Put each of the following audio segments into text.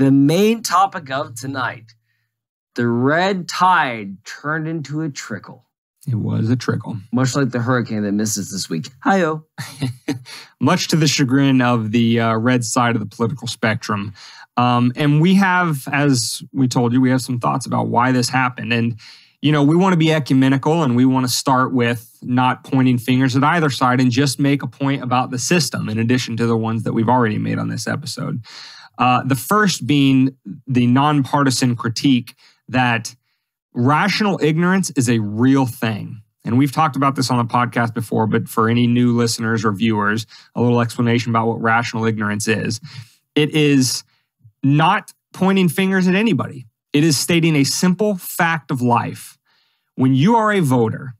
The main topic of tonight, the red tide turned into a trickle. It was a trickle. Much like the hurricane that missed us this week. Hi-yo. Much to the chagrin of the red side of the political spectrum. And we have, as we told you, we have some thoughts about why this happened. And, you know, we want to be ecumenical and we want to start with not pointing fingers at either side and just make a point about the system in addition to the ones that we've already made on this episode. The first being the nonpartisan critique that rational ignorance is a real thing. And we've talked about this on the podcast before, but for any new listeners or viewers, a little explanation about what rational ignorance is. It is not pointing fingers at anybody. It is stating a simple fact of life. When you are a voter,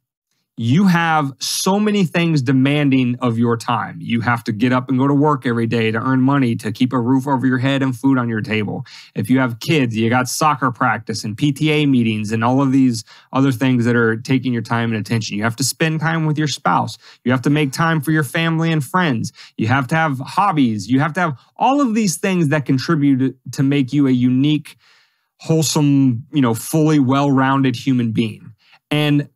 you have so many things demanding of your time. You have to get up and go to work every day to earn money, to keep a roof over your head and food on your table. If you have kids, you got soccer practice and PTA meetings and all of these other things that are taking your time and attention. You have to spend time with your spouse. You have to make time for your family and friends. You have to have hobbies. You have to have all of these things that contribute to make you a unique, wholesome, fully well-rounded human being. And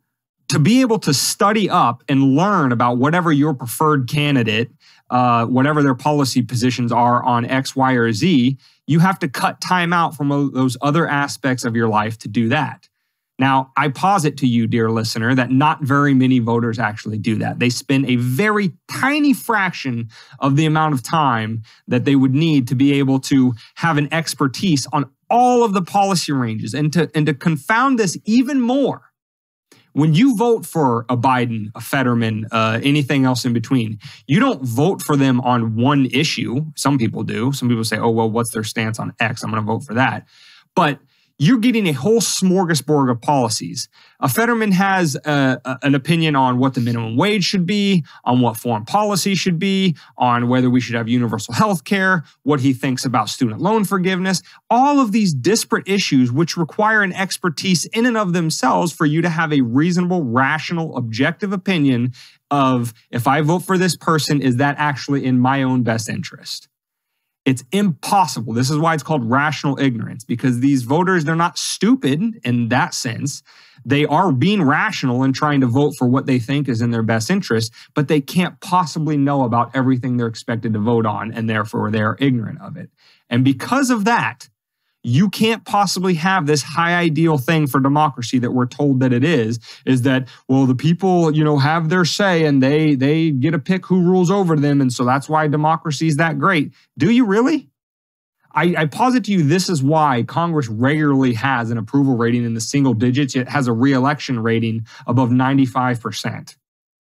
to be able to study up and learn about whatever your preferred candidate, whatever their policy positions are on X, Y, or Z, you have to cut time out from those other aspects of your life to do that. Now, I posit to you, dear listener, that not very many voters actually do that. They spend a very tiny fraction of the amount of time that they would need to be able to have an expertise on all of the policy ranges. And to confound this even more, when you vote for a Biden, a Fetterman, anything else in between, you don't vote for them on one issue. Some people do. Some people say, oh, well, what's their stance on X? I'm going to vote for that. But you're getting a whole smorgasbord of policies. A Fetterman has an opinion on what the minimum wage should be, on what foreign policy should be, on whether we should have universal health care, what he thinks about student loan forgiveness, all of these disparate issues which require an expertise in and of themselves for you to have a reasonable, rational, objective opinion of, if I vote for this person, is that actually in my own best interest? It's impossible. This is why it's called rational ignorance, because these voters, they're not stupid in that sense. They are being rational and trying to vote for what they think is in their best interest, but they can't possibly know about everything they're expected to vote on, and therefore they're ignorant of it. And because of that, you can't possibly have this high ideal thing for democracy that we're told that it is that, well, the people, have their say and they get to pick who rules over them. And so that's why democracy is that great. Do you really? I posit to you, this is why Congress regularly has an approval rating in the single digits. It has a re-election rating above 95%.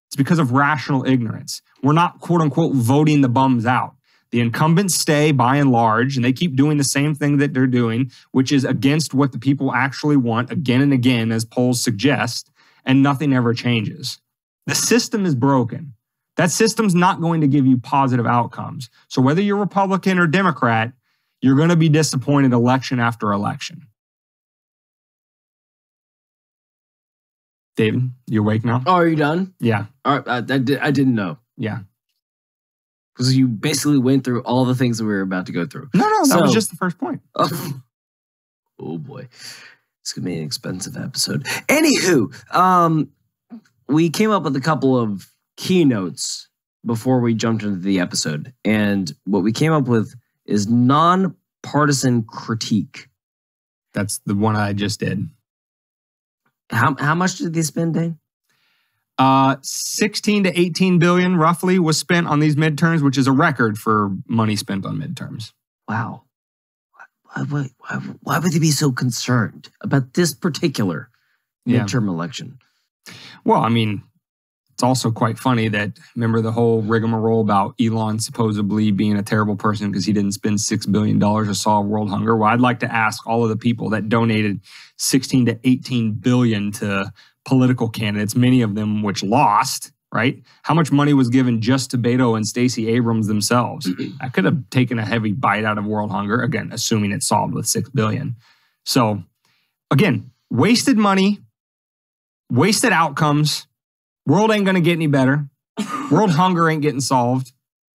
It's because of rational ignorance. We're not, quote unquote, voting the bums out. The incumbents stay by and large, and they keep doing the same thing that they're doing, which is against what the people actually want again and again, as polls suggest, and nothing ever changes. The system is broken. That system's not going to give you positive outcomes. So whether you're Republican or Democrat, you're going to be disappointed election after election. David, you awake now? Oh, are you done? Yeah. All right, I didn't know. Yeah. Because you basically went through all the things that we were about to go through. No, that was just the first point. Oh boy. It's going to be an expensive episode. Anywho, we came up with a couple of keynotes before we jumped into the episode. And what we came up with is nonpartisan critique. That's the one I just did. How much did they spend, Dane? 16 to 18 billion roughly was spent on these midterms, which is a record for money spent on midterms. Wow. Why would they be so concerned about this particular midterm election? Well, I mean, it's also quite funny that, remember the whole rigmarole about Elon supposedly being a terrible person because he didn't spend $6 billion to solve world hunger? Well, I'd like to ask all of the people that donated 16 to 18 billion to political candidates, many of them which lost, right? How much money was given just to Beto and Stacey Abrams themselves? I could have taken a heavy bite out of world hunger, again, assuming it's solved with $6 billion. So, again, wasted money, wasted outcomes. World ain't going to get any better. World hunger ain't getting solved.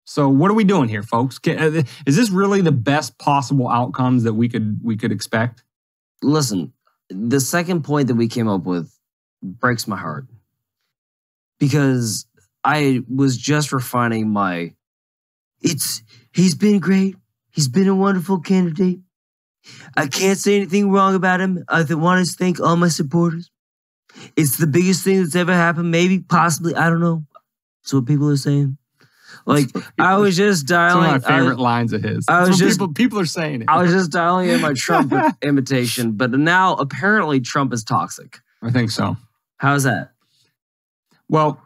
So what are we doing here, folks? Is this really the best possible outcomes that we could expect? Listen, the second point that we came up with breaks my heart because I was just refining he's been great. He's been a wonderful candidate. I can't say anything wrong about him. I want to thank all my supporters. It's the biggest thing that's ever happened. Maybe, possibly, I don't know. That's what people are saying. Like, I was just dialing. Some of my favorite lines of his. People are saying it. I was just dialing in my Trump imitation, but now apparently Trump is toxic. I think so. How's that? Well,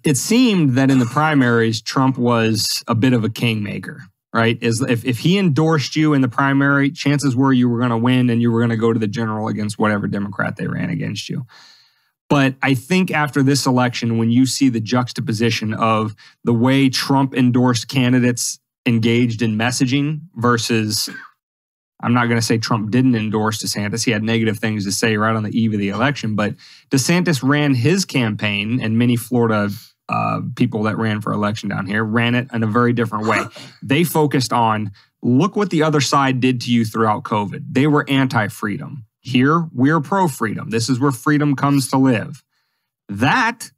it seemed that in the primaries, Trump was a bit of a kingmaker, right? If he endorsed you in the primary, chances were you were going to win and you were going to go to the general against whatever Democrat they ran against you. But I think after this election, when you see the juxtaposition of the way Trump endorsed candidates engaged in messaging versus, I'm not going to say Trump didn't endorse DeSantis. He had negative things to say right on the eve of the election. But DeSantis ran his campaign, and many Florida people that ran for election down here ran it in a very different way. They focused on, look what the other side did to you throughout COVID. They were anti-freedom. Here, we're pro-freedom. This is where freedom comes to live. That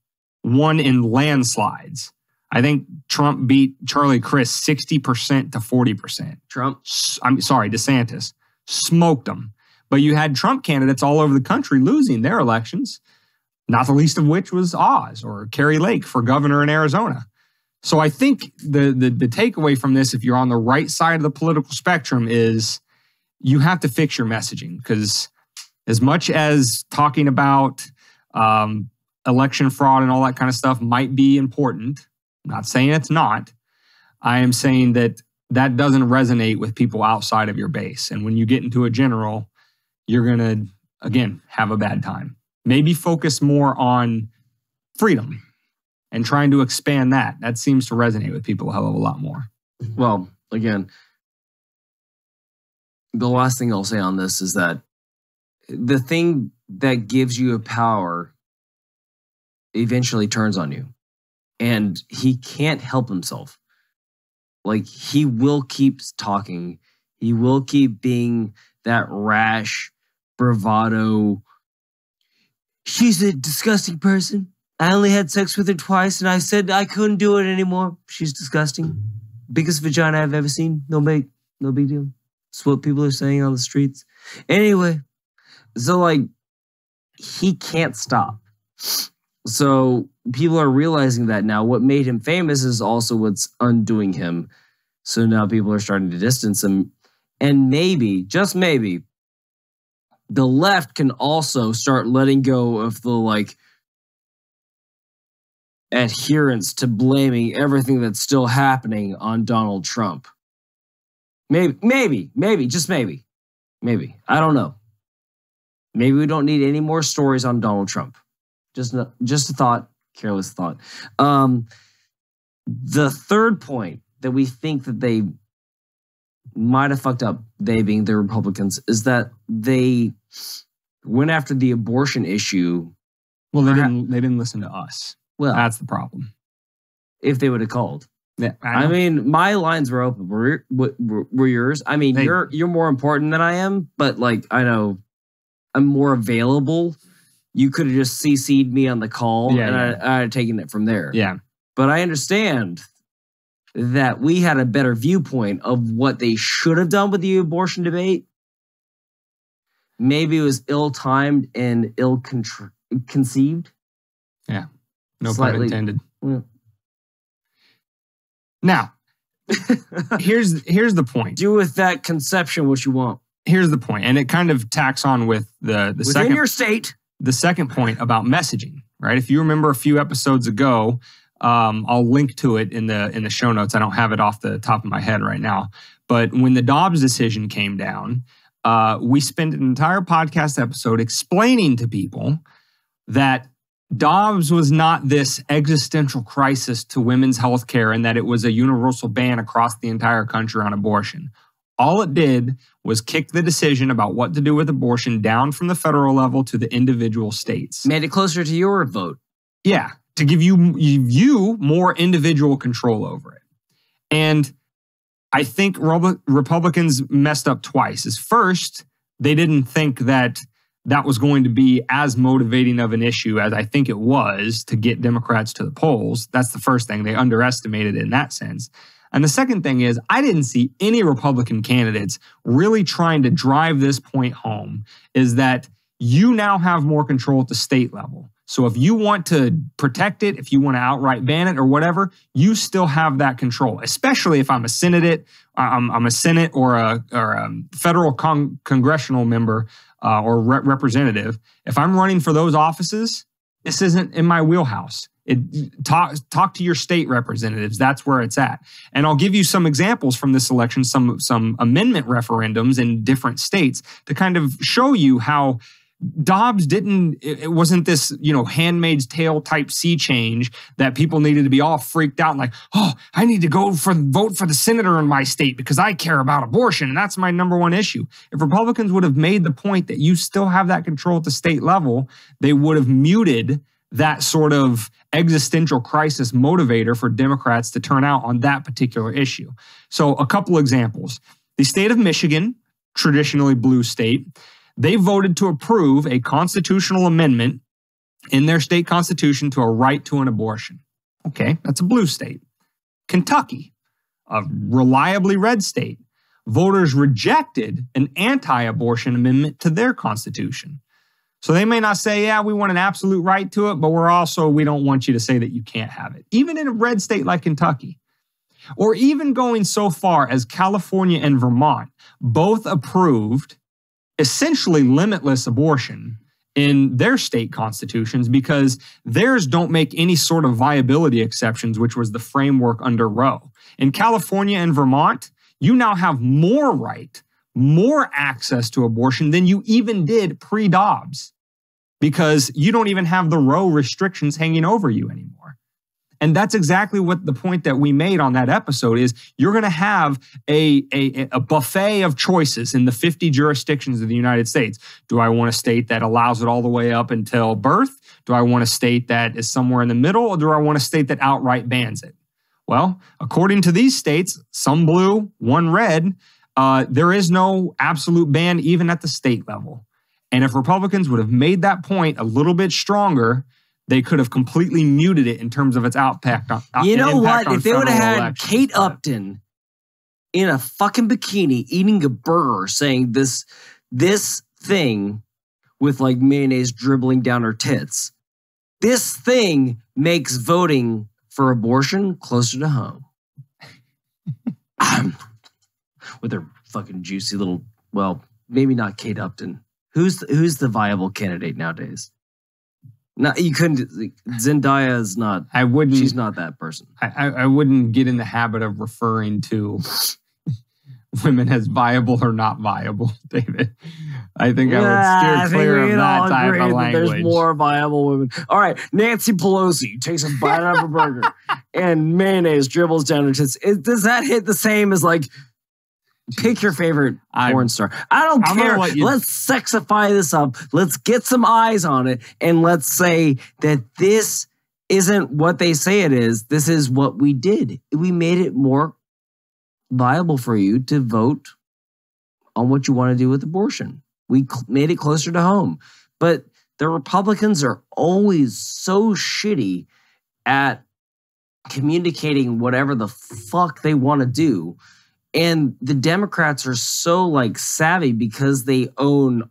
won in landslides. I think Trump beat Charlie Crist 60% to 40%. DeSantis smoked them. But you had Trump candidates all over the country losing their elections, not the least of which was Oz or Kerry Lake for governor in Arizona. So I think the takeaway from this, if you're on the right side of the political spectrum, is you have to fix your messaging, because as much as talking about election fraud and all that kind of stuff might be important, I'm not saying it's not. I am saying that doesn't resonate with people outside of your base. And when you get into a general, you're going to, again, have a bad time. Maybe focus more on freedom and trying to expand that. That seems to resonate with people a hell of a lot more. Well, again, the last thing I'll say on this is that the thing that gives you a power eventually turns on you. And he can't help himself. Like, he will keep talking. He will keep being that rash, bravado. She's a disgusting person. I only had sex with her twice, and I said I couldn't do it anymore. She's disgusting. Biggest vagina I've ever seen. No big deal. It's what people are saying on the streets. Anyway, so like, he can't stop. So people are realizing that now. What made him famous is also what's undoing him. So now people are starting to distance him. And maybe, just maybe, the left can also start letting go of the like adherence to blaming everything that's still happening on Donald Trump. Maybe, just maybe. I don't know. Maybe we don't need any more stories on Donald Trump. Just a thought, careless thought. The third point that we think that they might have fucked up, they being the Republicans, is that they went after the abortion issue. Well, they didn't listen to us. Well, that's the problem. If they would have called. Yeah, I mean, my lines were open. Were yours? I mean, you're more important than I am, but like, I know I'm more available. You could have just CC'd me on the call, and I had taken it from there. Yeah. But I understand that we had a better viewpoint of what they should have done with the abortion debate. Maybe it was ill-timed and ill-conceived. Yeah. No pun intended. Yeah. Now, here's the point. Do with that conception what you want. Here's the point, and it kind of tacks on with the within second your state. The second point about messaging, right? If you remember a few episodes ago, I'll link to it in the show notes. I don't have it off the top of my head right now, but when the Dobbs decision came down, we spent an entire podcast episode explaining to people that Dobbs was not this existential crisis to women's health care and that it was a universal ban across the entire country on abortion. All it did was kick the decision about what to do with abortion down from the federal level to the individual states. Made it closer to your vote. Yeah, to give you more individual control over it. And I think Republicans messed up twice. Is first, they didn't think that that was going to be as motivating of an issue as I think it was to get Democrats to the polls. That's the first thing. They underestimated it in that sense. And the second thing is, I didn't see any Republican candidates really trying to drive this point home, is that you now have more control at the state level. So if you want to protect it, if you want to outright ban it or whatever, you still have that control, especially if I'm a Senate, I'm a Senate or a federal congressional member or representative. If I'm running for those offices, this isn't in my wheelhouse. Talk to your state representatives. That's where it's at. And I'll give you some examples from this election, some amendment referendums in different states to kind of show you how Dobbs it wasn't this, Handmaid's Tale type sea change that people needed to be all freaked out and like, oh, I need to vote for the senator in my state because I care about abortion and that's my number one issue. If Republicans would have made the point that you still have that control at the state level, they would have muted that sort of existential crisis motivator for Democrats to turn out on that particular issue. So a couple examples. The state of Michigan, traditionally blue state, they voted to approve a constitutional amendment in their state constitution to a right to an abortion. Okay, that's a blue state. Kentucky, a reliably red state, voters rejected an anti-abortion amendment to their constitution. So they may not say, yeah, we want an absolute right to it, but we don't want you to say that you can't have it. Even in a red state like Kentucky, or even going so far as California and Vermont, both approved essentially limitless abortion in their state constitutions because theirs don't make any sort of viability exceptions, which was the framework under Roe. In California and Vermont, you now have more access to abortion than you even did pre-Dobbs because you don't even have the Roe restrictions hanging over you anymore. And that's exactly what the point that we made on that episode is. You're going to have a buffet of choices in the 50 jurisdictions of the United States. Do I want a state that allows it all the way up until birth? Do I want a state that is somewhere in the middle? Or do I want a state that outright bans it? Well, according to these states, some blue, one red, there is no absolute ban even at the state level. And if Republicans would have made that point a little bit stronger, they could have completely muted it in terms of its impact on. You know what? If they would have had Kate Upton in a fucking bikini eating a burger saying this thing with like mayonnaise dribbling down her tits, this thing makes voting for abortion closer to home. With her fucking juicy little, well, maybe not Kate Upton. Who's the viable candidate nowadays? No, you couldn't. Zendaya is not. I wouldn't. She's not that person. I wouldn't get in the habit of referring to women as viable or not viable, David. I think I would steer clear of that type of language. There's more viable women. All right, Nancy Pelosi takes a bite out of a burger and mayonnaise dribbles down her tits. Does that hit the same as like? Pick your favorite porn star. I don't care. Let's sexify this up. Let's get some eyes on it. And let's say that this isn't what they say it is. This is what we did. We made it more viable for you to vote on what you want to do with abortion. We made it closer to home. But the Republicans are always so shitty at communicating whatever the fuck they want to do. And the Democrats are so like savvy because they own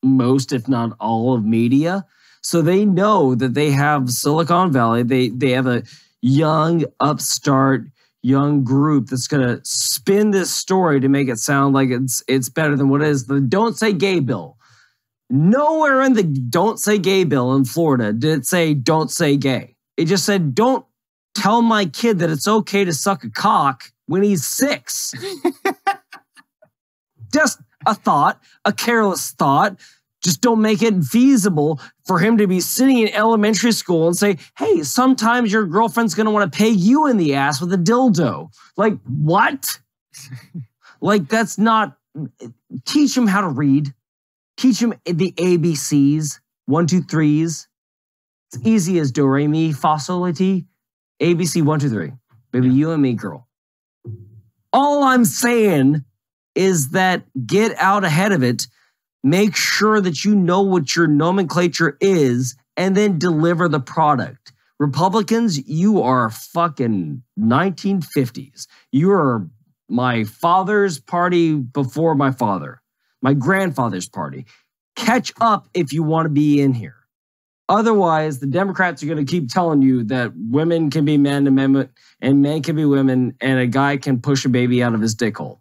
most, if not all, of media. So they know that they have Silicon Valley. They have a young, upstart, young group that's going to spin this story to make it sound like it's better than what it is. The Don't Say Gay bill. Nowhere in the Don't Say Gay bill in Florida did it say don't say gay. It just said don't tell my kid that it's okay to suck a cock when he's 6. Just a thought, a careless thought. Just don't make it feasible for him to be sitting in elementary school and say, hey, sometimes your girlfriend's going to want to peg you in the ass with a dildo. Like, what? Like, that's not... Teach him how to read. Teach him the ABCs, 1, 2, 3s. It's easy as do, re, mi, fa, sol, la, ti. ABC, 1, 2, 3. Baby, you and me, girl. All I'm saying is that get out ahead of it. Make sure that you know what your nomenclature is and then deliver the product. Republicans, you are fucking 1950s. You are my father's party before my father, my grandfather's party. Catch up if you want to be in here. Otherwise, the Democrats are going to keep telling you that women can be men and men can be women and a guy can push a baby out of his dick hole.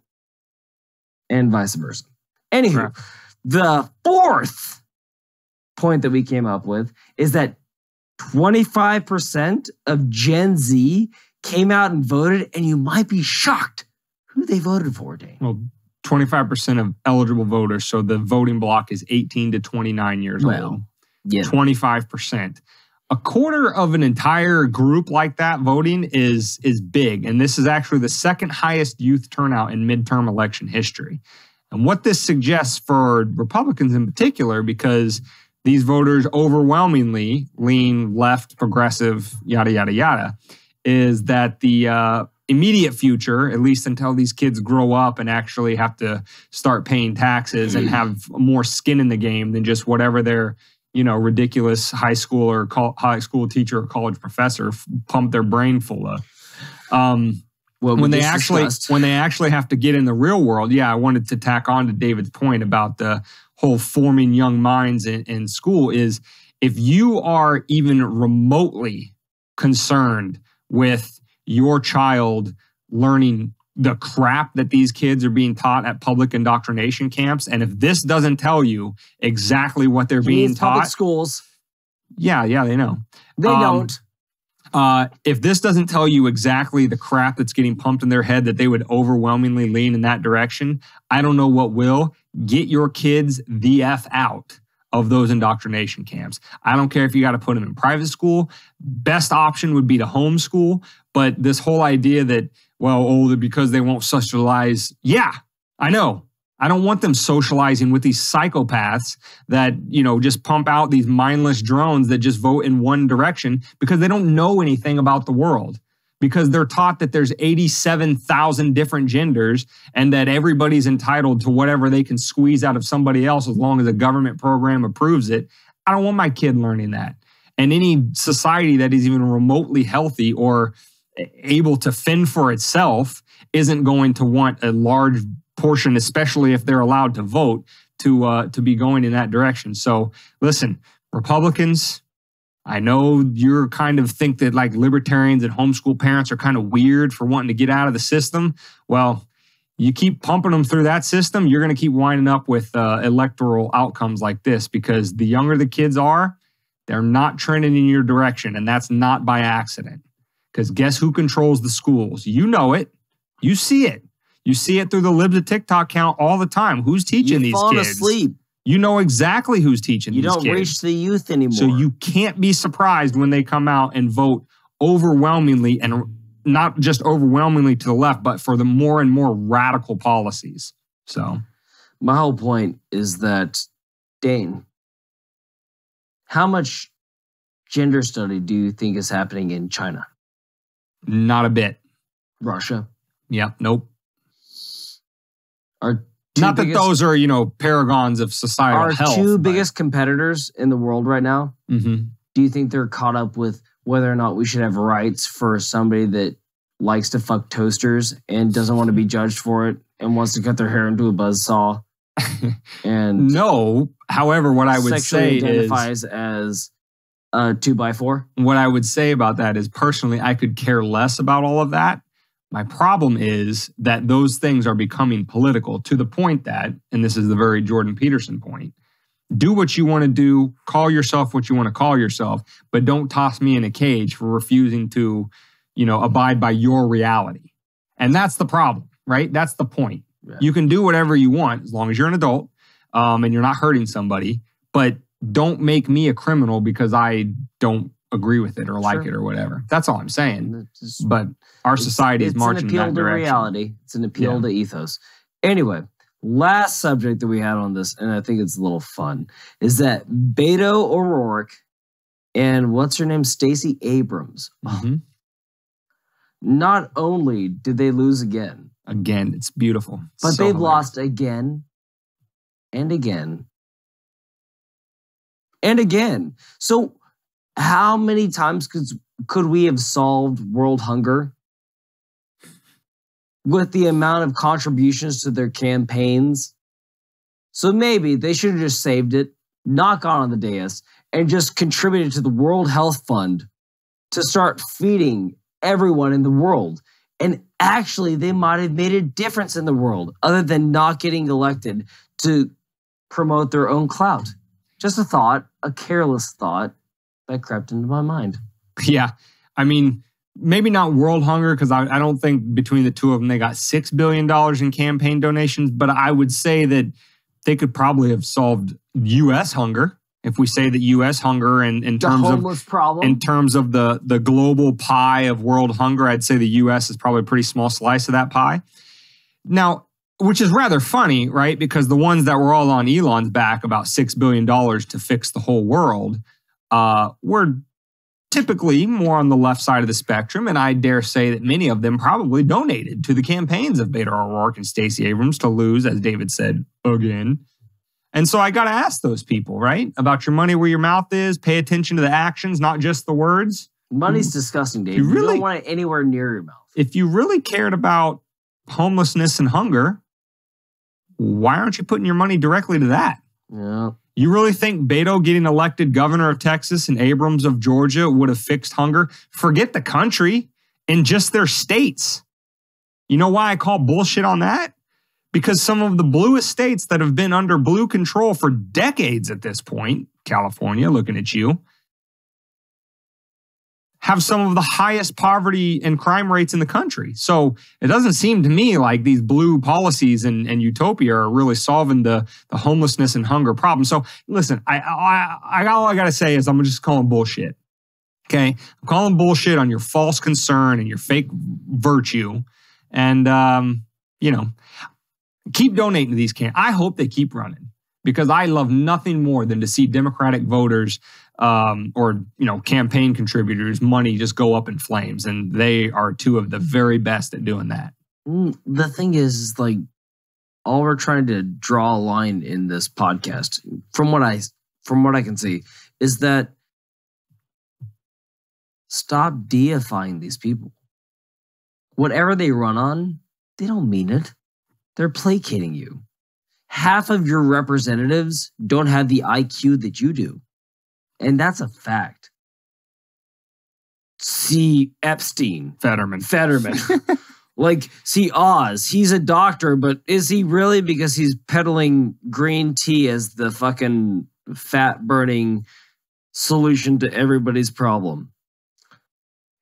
And vice versa. Anywho, the fourth point that we came up with is that 25% of Gen Z came out and voted, and you might be shocked who they voted for, Dane. Well, 25% of eligible voters, so the voting block is 18 to 29 years old. Yeah. 25%. A quarter of an entire group like that voting is big, and this is actually the second highest youth turnout in midterm election history. And what this suggests for Republicans in particular, because these voters overwhelmingly lean left, progressive, yada, yada, yada, is that the immediate future, at least until these kids grow up and actually have to start paying taxes and have more skin in the game than just whatever their ridiculous high school or high school teacher or college professor pump their brain full of. When they actually have to get in the real world, I wanted to tack on to David's point about the whole forming young minds in school is if you are even remotely concerned with your child learning the crap that these kids are being taught at public indoctrination camps, and if this doesn't tell you exactly what they're being taught, public schools, they know they don't. If this doesn't tell you exactly the crap that's getting pumped in their head that they would overwhelmingly lean in that direction, I don't know what will. Get your kids the F out of those indoctrination camps. I don't care if you got to put them in private school. Best option would be to homeschool. But this whole idea that, because they won't socialize. Yeah, I know. I don't want them socializing with these psychopaths that, just pump out these mindless drones that just vote in one direction because they don't know anything about the world. Because they're taught that there's 87,000 different genders and that everybody's entitled to whatever they can squeeze out of somebody else as long as a government program approves it. I don't want my kid learning that. And any society that is even remotely healthy or able to fend for itself isn't going to want a large portion, especially if they're allowed to vote, to be going in that direction. So listen, Republicans, I know you're kind of think that like libertarians and homeschool parents are kind of weird for wanting to get out of the system. Well, you keep pumping them through that system, you're going to keep winding up with electoral outcomes like this because the younger the kids are, they're not trending in your direction. And that's not by accident. Because guess who controls the schools? You know it. You see it. You see it through the Libs of TikTok count all the time. Who's teaching these kids? Asleep. You know exactly who's teaching these kids. You don't reach the youth anymore. So you can't be surprised when they come out and vote overwhelmingly, and not just overwhelmingly to the left, but for the more and more radical policies. So my whole point is that, Dane, how much gender study do you think is happening in China? Not a bit. Russia? Yeah, nope. Not that those are, paragons of societal health. Our two biggest competitors in the world right now, do you think they're caught up with whether or not we should have rights for somebody that likes to fuck toasters and doesn't want to be judged for it and wants to cut their hair into a buzzsaw? And no. However, what I would say identifies as a 2x4. What I would say about that is personally, I could care less about all of that. My problem is that those things are becoming political to the point that, and this is the very Jordan Peterson point, do what you want to do, call yourself what you want to call yourself, but don't toss me in a cage for refusing to, abide by your reality. And that's the problem, right? That's the point. Yeah. You can do whatever you want as long as you're an adult and you're not hurting somebody, but don't make me a criminal because I don't agree with it or like it or whatever. That's all I'm saying. But our society is marching in that direction. It's an appeal to reality. It's an appeal to ethos. Anyway, last subject that we had on this, and I think it's a little fun, is that Beto O'Rourke and what's her name? Stacey Abrams. not only did they lose again, It's beautiful. but So they've hilarious. lost again and again and again. So how many times could we have solved world hunger with the amount of contributions to their campaigns? So maybe they should have just saved it, not gone on the dais, and just contributed to the World Health Fund to start feeding everyone in the world. And actually, they might have made a difference in the world other than not getting elected to promote their own clout. Just a thought, a careless thought that crept into my mind. Yeah. I mean, maybe not world hunger, because I don't think between the two of them they got $6 billion in campaign donations, but I would say that they could probably have solved U.S. hunger. If we say that U.S. hunger in The terms of homeless problem. in terms of the global pie of world hunger, I'd say the U.S. is probably a pretty small slice of that pie. Now, which is rather funny, right? Because the ones that were all on Elon's back about $6 billion to fix the whole world were typically more on the left side of the spectrum. And I dare say that many of them probably donated to the campaigns of Beto O'Rourke and Stacey Abrams to lose, as David said, again. And so I got to ask those people, right? About your money where your mouth is. Pay attention to the actions, not just the words. Money's disgusting, Dave. You really- don't want it anywhere near your mouth. If you really cared about homelessness and hunger, why aren't you putting your money directly to that? Yeah. You really think Beto getting elected governor of Texas and Abrams of Georgia would have fixed hunger? Forget the country and just their states. You know why I call bullshit on that? Because some of the bluest states that have been under blue control for decades at this point, California, looking at you, have some of the highest poverty and crime rates in the country. So it doesn't seem to me like these blue policies and utopia are really solving the homelessness and hunger problem. So listen, all I got to say is I'm just calling bullshit. Okay? I'm calling bullshit on your false concern and your fake virtue. And, keep donating to these camps. I hope they keep running because I love nothing more than to see Democratic voters or campaign contributors' money just go up in flames, and they are two of the very best at doing that. The thing is like, all we're trying to draw a line in this podcast, from what I can see, is that stop deifying these people. Whatever they run on, they don't mean it. They're placating you. Half of your representatives don't have the IQ that you do. And that's a fact. See Epstein. Fetterman. Like, see Oz. He's a doctor, but is he really? Because he's peddling green tea as the fucking fat-burning solution to everybody's problem.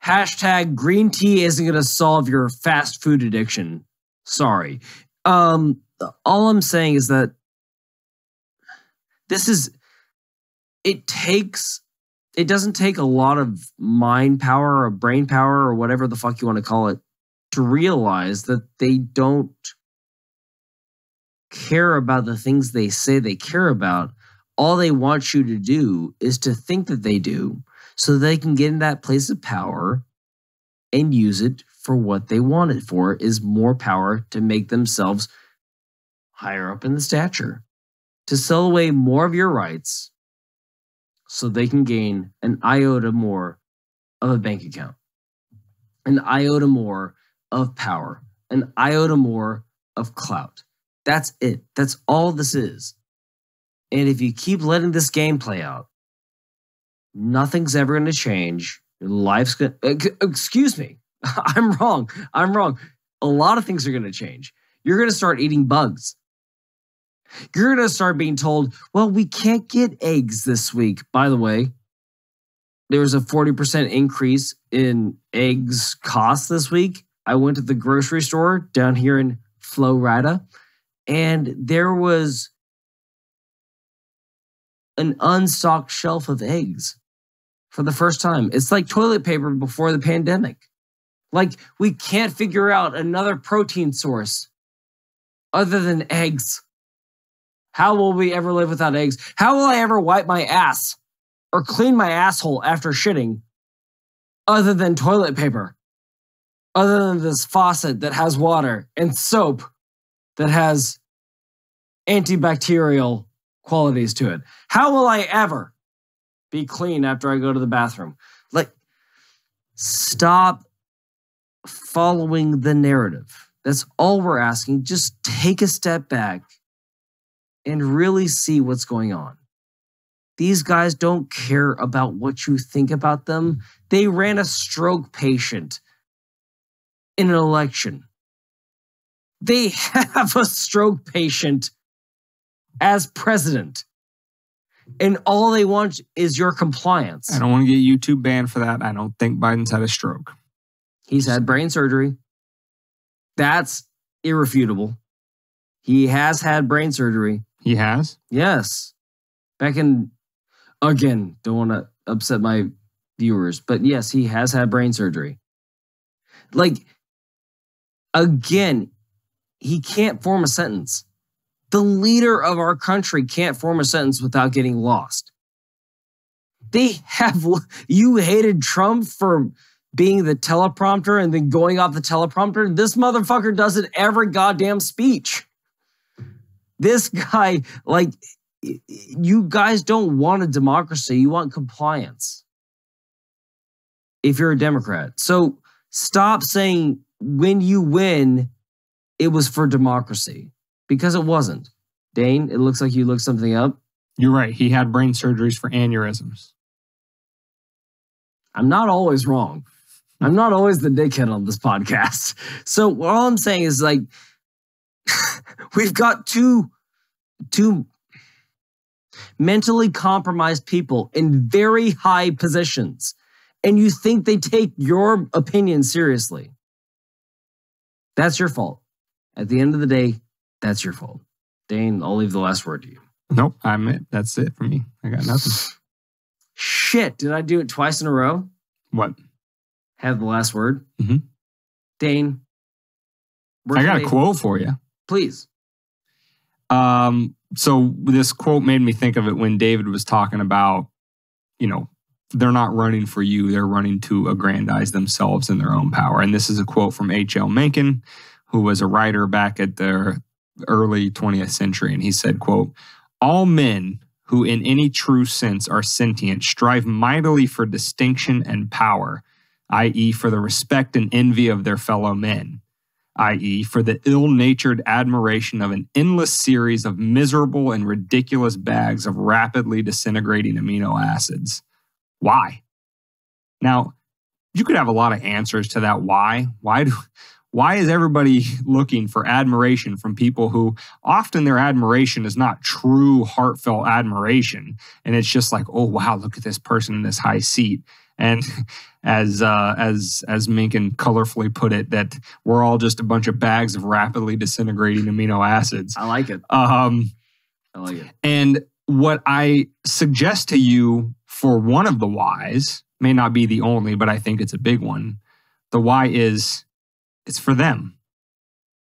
Hashtag green tea isn't going to solve your fast food addiction. Sorry. All I'm saying is that it doesn't take a lot of mind power or brain power or whatever the fuck you want to call it to realize that they don't care about the things they say they care about. All they want you to do is to think that they do so they can get in that place of power and use it for what they want it for, is more power to make themselves higher up in the stature, to sell away more of your rights so they can gain an iota more of a bank account, an iota more of power, an iota more of clout. That's it. That's all this is. And if you keep letting this game play out, nothing's ever going to change. Your life's going to... Excuse me. I'm wrong. A lot of things are going to change. You're going to start eating bugs. You're going to start being told, well, we can't get eggs this week. By the way, there was a 40% increase in eggs cost this week. I went to the grocery store down here in Florida, and there was an unstocked shelf of eggs for the first time. It's like toilet paper before the pandemic. Like, we can't figure out another protein source other than eggs. How will we ever live without eggs? How will I ever wipe my ass or clean my asshole after shitting other than toilet paper? other than this faucet that has water and soap that has antibacterial qualities to it? How will I ever be clean after I go to the bathroom? Like, stop following the narrative. That's all we're asking. Just take a step back and really see what's going on. These guys don't care about what you think about them. They ran a stroke patient in an election. They have a stroke patient as president. And all they want is your compliance. I don't want to get YouTube banned for that. I don't think Biden's had a stroke. He's had brain surgery. That's irrefutable. He has had brain surgery. He has? Yes. Back in, again, don't want to upset my viewers, but yes, he has had brain surgery. Like, again, he can't form a sentence. The leader of our country can't form a sentence without getting lost. You hated Trump for being the teleprompter and then going off the teleprompter. This motherfucker does it every goddamn speech. This guy, like, you guys don't want a democracy. You want compliance if you're a Democrat. So stop saying when you win, it was for democracy, because it wasn't. Dane, it looks like you looked something up. You're right. He had brain surgeries for aneurysms. I'm not always wrong. I'm not always the dickhead on this podcast. So all I'm saying is, like, we've got two mentally compromised people in very high positions, and you think they take your opinion seriously. That's your fault. At the end of the day, that's your fault. Dane, I'll leave the last word to you. Nope, that's it for me. I got nothing. Shit, did I do it twice in a row? What? Have the last word? Mm-hmm. Dane. I got a quote for you. Please. So this quote made me think of it when David was talking about, they're not running for you. They're running to aggrandize themselves in their own power. And this is a quote from H.L. Mencken, who was a writer back at the early 20th century. And he said, quote, "All men who in any true sense are sentient strive mightily for distinction and power, i.e. for the respect and envy of their fellow men, i.e. for the ill-natured admiration of an endless series of miserable and ridiculous bags of rapidly disintegrating amino acids." Why? Now, you could have a lot of answers to that why. Why is everybody looking for admiration from people who often their admiration is not true, heartfelt admiration? And it's just like, oh, wow, look at this person in this high seat. And as Mencken colorfully put it, that we're all just a bunch of bags of rapidly disintegrating amino acids. I like it. I like it. And what I suggest to you for one of the whys, may not be the only, but I think it's a big one. The why is, it's for them.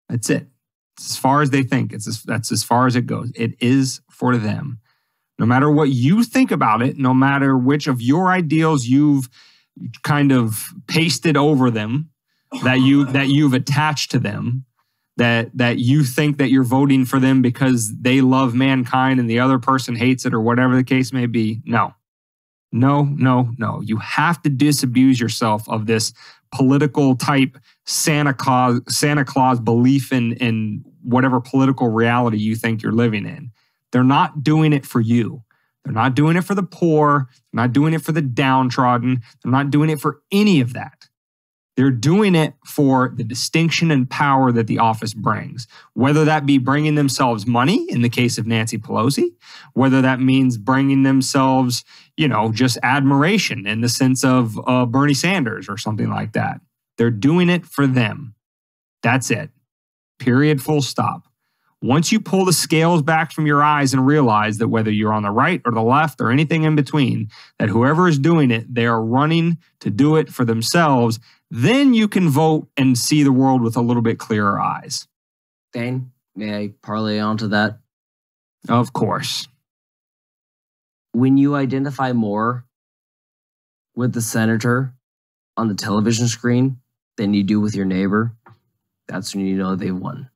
That's it. It's as far as they think. That's as far as it goes. It is for them. No matter what you think about it, no matter which of your ideals you've kind of pasted over them, that you've attached to them, that you think that you're voting for them because they love mankind and the other person hates it, or whatever the case may be. No. You have to disabuse yourself of this political type Santa Claus belief in whatever political reality you think you're living in. They're not doing it for you. They're not doing it for the poor. They're not doing it for the downtrodden. They're not doing it for any of that. They're doing it for the distinction and power that the office brings, whether that be bringing themselves money in the case of Nancy Pelosi, whether that means bringing themselves, just admiration in the sense of Bernie Sanders or something like that. They're doing it for them. That's it. Period. Full stop. Once you pull the scales back from your eyes and realize that whether you're on the right or the left or anything in between, that whoever is doing it, they are running to do it for themselves, then you can vote and see the world with a little bit clearer eyes. Dane, may I parlay onto that? Of course. When you identify more with the senator on the television screen than you do with your neighbor, that's when you know they won.